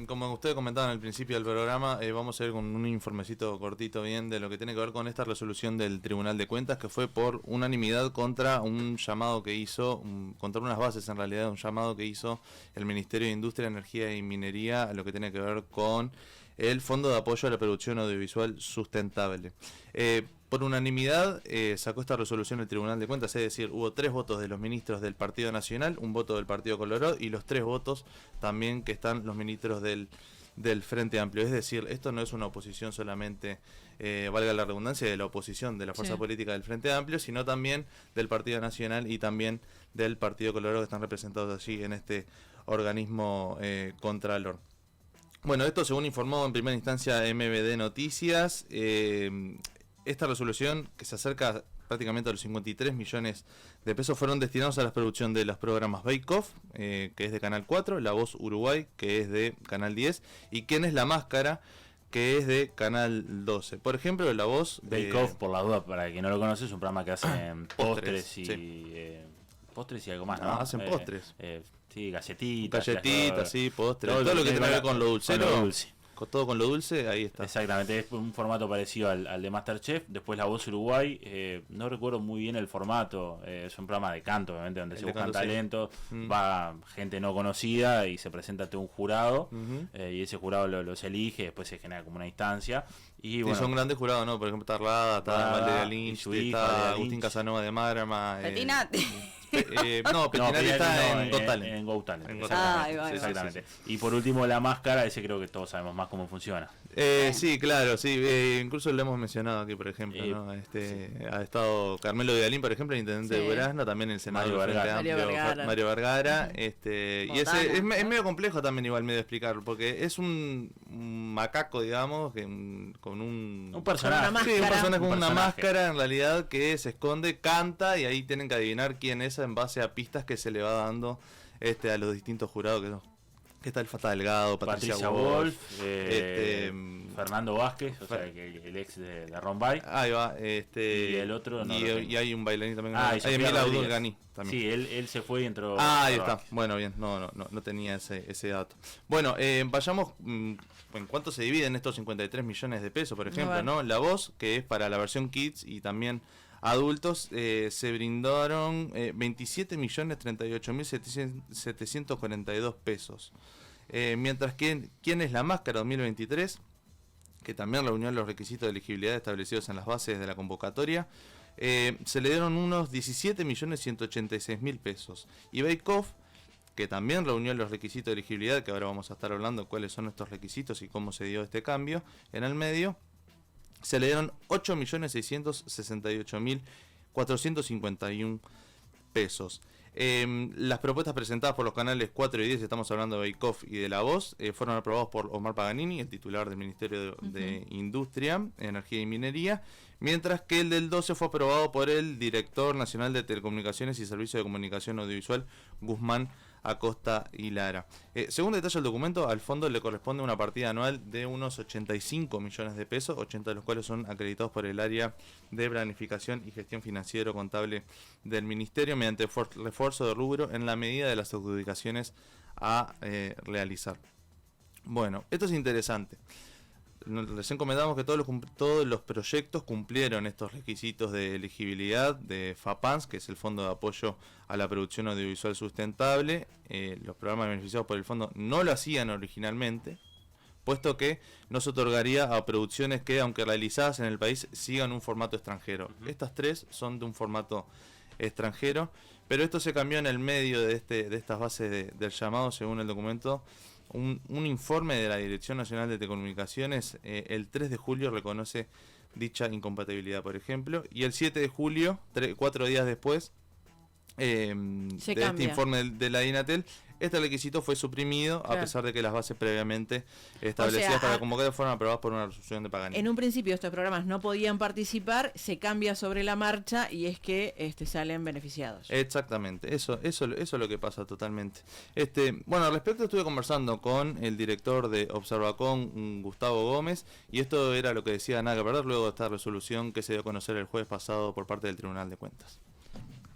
como ustedes comentaban al principio del programa, vamos a ir con un informecito cortito bien de lo que tiene que ver con esta resolución del Tribunal de Cuentas, que fue por unanimidad contra un llamado que hizo, contra unas bases en realidad, un llamado que hizo el Ministerio de Industria, Energía y Minería, a lo que tiene que ver con el Fondo de Apoyo a la Producción Audiovisual Sustentable. Por unanimidad sacó esta resolución el Tribunal de Cuentas, es decir, hubo 3 votos de los ministros del Partido Nacional, un voto del Partido Colorado y los 3 votos también que están los ministros del Frente Amplio. Es decir, esto no es una oposición solamente, valga la redundancia, de la oposición de la fuerza política del Frente Amplio, sino también del Partido Nacional y también del Partido Colorado, que están representados allí en este organismo contralor. Bueno, esto según informó en primera instancia MBD Noticias. Esta resolución, que se acerca prácticamente a los 53 millones de pesos, fueron destinados a la producción de los programas Bake Off, que es de Canal 4, La Voz Uruguay, que es de Canal 10, y ¿Quién es la Máscara?, que es de Canal 12. Por ejemplo, La Voz... Bake Off, por la duda, para quien no lo conoce, es un programa que hacen postres y... Sí. Postres y algo más, ¿no? Hacen postres. Sí, galletitas. Galletitas, sí, postres. Todo lo que tiene que ver con lo dulcero. Con lo dulce. Todo con lo dulce, ahí está. Exactamente, es un formato parecido al de MasterChef. Después La Voz Uruguay, no recuerdo muy bien el formato, es un programa de canto, obviamente, donde se buscan talentos, va gente no conocida y se presenta ante un jurado, y ese jurado los elige, después se genera como una instancia. Y bueno, son grandes jurados, ¿no? Por ejemplo, está Arlada, está Valeria Lynch, está Agustín Casanova de Marama. Petinati. Petinati está en Got Talent. En Got Talent, exactamente. Sí. Y por último, La Máscara, ese creo que todos sabemos más cómo funciona. Sí, claro, sí. Incluso lo hemos mencionado aquí, por ejemplo, ¿no? Ha estado Carmelo Vidalín, por ejemplo, el intendente de Durazno, también el senador Mario Vergara. Y ese es medio complejo también, igual medio explicarlo, porque es un macaco, digamos, con un personaje. Sí, un personaje con una máscara, en realidad, que se esconde, canta, y ahí tienen que adivinar quién es en base a pistas que se le va dando a los distintos jurados que está el Fata Delgado, Patricia Wolf, Fernando Vázquez, o sea, el ex de Rombay. Ahí va, y el otro y hay un bailarín también. Hay Emil Abdul Ghani también. Sí, él se fue y entró. Ahí está. Bueno, bien, no tenía ese dato. Bueno, vayamos en cuánto se dividen estos 53 millones de pesos, por ejemplo, ¿no? La Voz, que es para la versión Kids y también adultos, se brindaron 27.038.742 pesos. Mientras que ¿Quién es la Máscara 2023? Que también reunió los requisitos de elegibilidad establecidos en las bases de la convocatoria, se le dieron unos 17.186.000 pesos. Y Bake Off, que también reunió los requisitos de elegibilidad, que ahora vamos a estar hablando cuáles son estos requisitos y cómo se dio este cambio en el medio, se le dieron 8.668.451 pesos. Las propuestas presentadas por los canales 4 y 10, estamos hablando de Bake Off y de La Voz, fueron aprobados por Omar Paganini, el titular del Ministerio de Industria, Energía y Minería, mientras que el del 12 fue aprobado por el Director Nacional de Telecomunicaciones y Servicio de Comunicación Audiovisual, Guzmán Acosta y Lara. Según detalla el documento, al fondo le corresponde una partida anual de unos 85 millones de pesos, 80 de los cuales son acreditados por el área de planificación y gestión financiero contable del Ministerio, mediante refuerzo de rubro en la medida de las adjudicaciones a realizar. Bueno, esto es interesante. Recién comentamos que todos los proyectos cumplieron estos requisitos de elegibilidad de FAPANS, que es el Fondo de Apoyo a la Producción Audiovisual Sustentable. Los programas beneficiados por el fondo no lo hacían originalmente, puesto que no se otorgaría a producciones que, aunque realizadas en el país, sigan un formato extranjero. Estas 3 son de un formato extranjero, pero esto se cambió en el medio de estas bases del llamado, según el documento. Un informe de la Dirección Nacional de Telecomunicaciones el 3 de julio reconoce dicha incompatibilidad, por ejemplo, y el 7 de julio, 4 días después de este informe de la DINATEL, este requisito fue suprimido, a pesar de que las bases previamente establecidas para convocar fueron aprobadas por una resolución de Paganini. En un principio estos programas no podían participar, se cambia sobre la marcha y es que salen beneficiados. Exactamente, eso es lo que pasa totalmente. Bueno, al respecto estuve conversando con el director de Observacom, Gustavo Gómez, y esto era lo que decía nada que perder luego de esta resolución que se dio a conocer el jueves pasado por parte del Tribunal de Cuentas.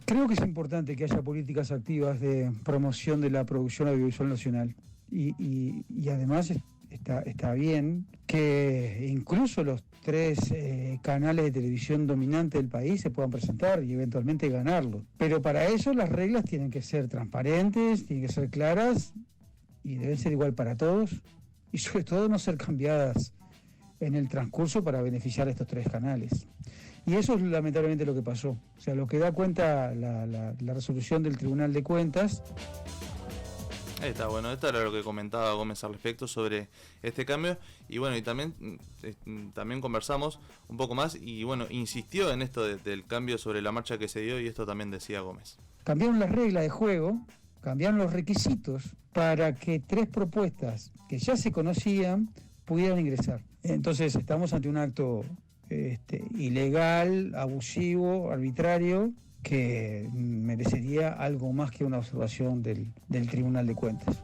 Creo que es importante que haya políticas activas de promoción de la producción audiovisual nacional. y además está bien que incluso los 3 canales de televisión dominantes del país se puedan presentar y eventualmente ganarlo. Pero para eso las reglas tienen que ser transparentes, tienen que ser claras y deben ser igual para todos y sobre todo no ser cambiadas en el transcurso para beneficiar a estos 3 canales. Y eso es lamentablemente lo que pasó. O sea, lo que da cuenta la resolución del Tribunal de Cuentas. Ahí está, bueno, esto era lo que comentaba Gómez al respecto sobre este cambio. Y bueno, y también conversamos un poco más y bueno, insistió en esto del cambio sobre la marcha que se dio y esto también decía Gómez. Cambiaron las reglas de juego, cambiaron los requisitos para que 3 propuestas que ya se conocían pudieran ingresar. Entonces estamos ante un acto ilegal, abusivo, arbitrario, que merecería algo más que una observación del Tribunal de Cuentas.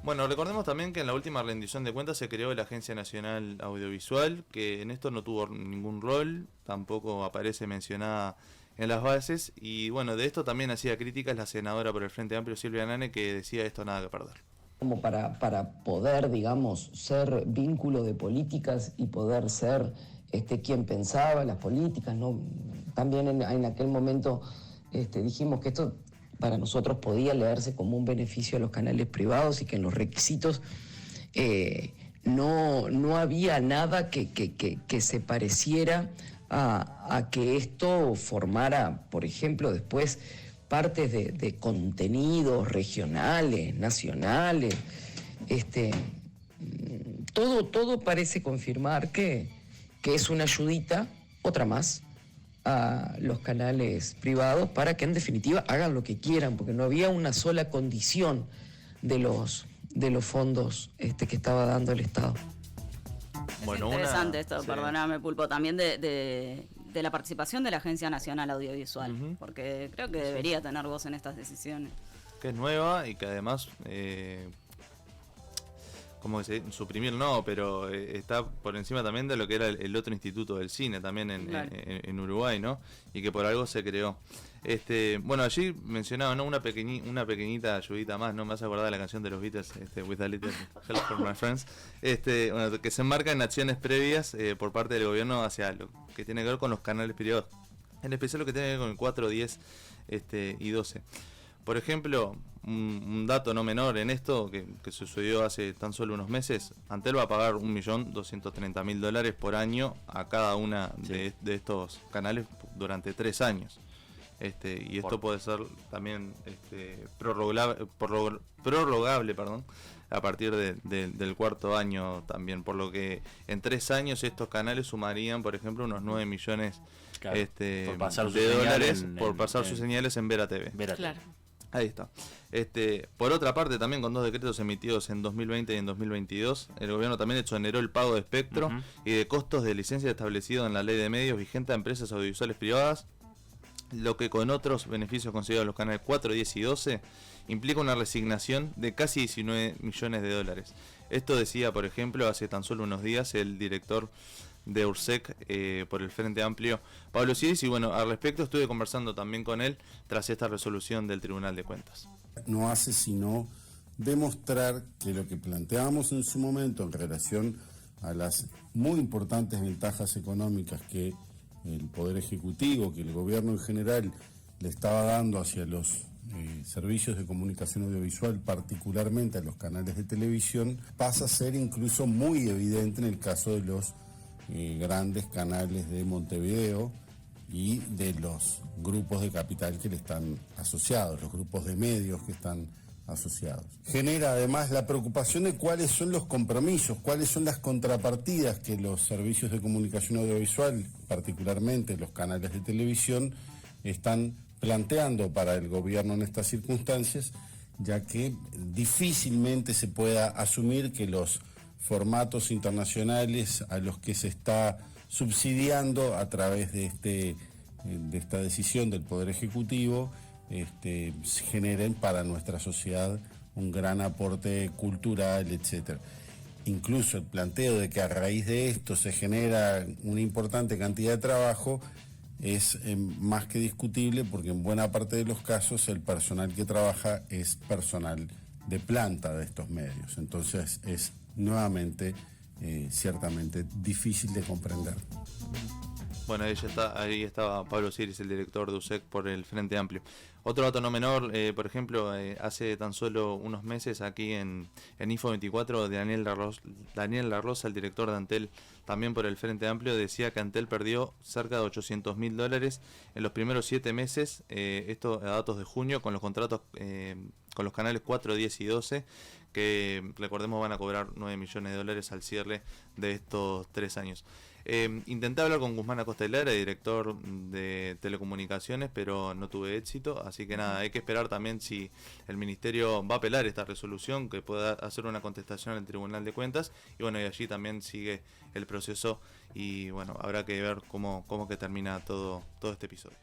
Bueno, recordemos también que en la última rendición de cuentas se creó la Agencia Nacional Audiovisual, que en esto no tuvo ningún rol, tampoco aparece mencionada en las bases, y bueno, de esto también hacía críticas la senadora por el Frente Amplio, Silvia Nane, que decía esto nada que perder. Como para poder, digamos, ser vínculo de políticas y poder ser quien pensaba las políticas, ¿no? También en aquel momento dijimos que esto para nosotros podía leerse como un beneficio a los canales privados y que en los requisitos no había nada que se pareciera a que esto formara, por ejemplo, después partes de contenidos regionales, nacionales. Todo parece confirmar que es una ayudita, otra más, a los canales privados para que en definitiva hagan lo que quieran, porque no había una sola condición de los fondos que estaba dando el Estado. Bueno, es interesante esto, sí. Perdóname, Pulpo, también de la participación de la Agencia Nacional Audiovisual, porque creo que debería tener voz en estas decisiones. Que es nueva y que además, como que se suprimir no, pero está por encima también de lo que era el otro instituto del cine también en Uruguay, ¿no? Y que por algo se creó. Bueno, allí mencionaba, ¿no? Una pequeñita ayudita más, ¿no? Me hace acordar de la canción de los Beatles, With a Little Help from My Friends, bueno, que se enmarca en acciones previas por parte del gobierno hacia lo que tiene que ver con los canales privados, en especial lo que tiene que ver con el 4, 10 y 12. Por ejemplo, un dato no menor en esto, que sucedió hace tan solo unos meses, Antel va a pagar $1.230.000 por año a cada una de estos canales durante 3 años. Y esto puede ser también prorrogable, a partir del 4.º año también, por lo que en 3 años estos canales sumarían, por ejemplo, unos 9 millones de dólares por pasar sus señales en Vera TV. Claro. Ahí está. Por otra parte, también con 2 decretos emitidos en 2020 y en 2022, el gobierno también exoneró el pago de espectro y de costos de licencia establecido en la ley de medios vigente a empresas audiovisuales privadas, lo que con otros beneficios conseguidos a los canales 4, 10 y 12 implica una resignación de casi 19 millones de dólares. Esto decía, por ejemplo, hace tan solo unos días el director de URSEC por el Frente Amplio, Pablo Ciris, y bueno, al respecto estuve conversando también con él tras esta resolución del Tribunal de Cuentas. No hace sino demostrar que lo que planteábamos en su momento en relación a las muy importantes ventajas económicas que el Poder Ejecutivo, que el gobierno en general le estaba dando hacia los servicios de comunicación audiovisual, particularmente a los canales de televisión, pasa a ser incluso muy evidente en el caso de los grandes canales de Montevideo y de los grupos de capital que le están asociados, los grupos de medios que están asociados. Genera además la preocupación de cuáles son los compromisos, cuáles son las contrapartidas que los servicios de comunicación audiovisual, particularmente los canales de televisión, están planteando para el gobierno en estas circunstancias, ya que difícilmente se pueda asumir que los formatos internacionales a los que se está subsidiando a través de esta decisión del Poder Ejecutivo generen para nuestra sociedad un gran aporte cultural, etcétera. Incluso el planteo de que a raíz de esto se genera una importante cantidad de trabajo es más que discutible, porque en buena parte de los casos el personal que trabaja es personal planta de estos medios. Entonces es nuevamente, ciertamente difícil de comprender. Bueno, ahí estaba Pablo Siris, el director de USEC por el Frente Amplio. Otro dato no menor, por ejemplo, hace tan solo unos meses aquí en Info 24, Daniel La Rosa, el director de Antel, también por el Frente Amplio, decía que Antel perdió cerca de $800.000 en los primeros 7 meses, esto a datos de junio, con los contratos con los canales 4, 10 y 12, que recordemos van a cobrar $9 millones al cierre de estos 3 años. Intenté hablar con Guzmán Acosta Lara, director de Telecomunicaciones, pero no tuve éxito, así que nada, hay que esperar también si el Ministerio va a apelar esta resolución, que pueda hacer una contestación al Tribunal de Cuentas, y bueno, y allí también sigue el proceso, y bueno, habrá que ver cómo que termina todo este episodio.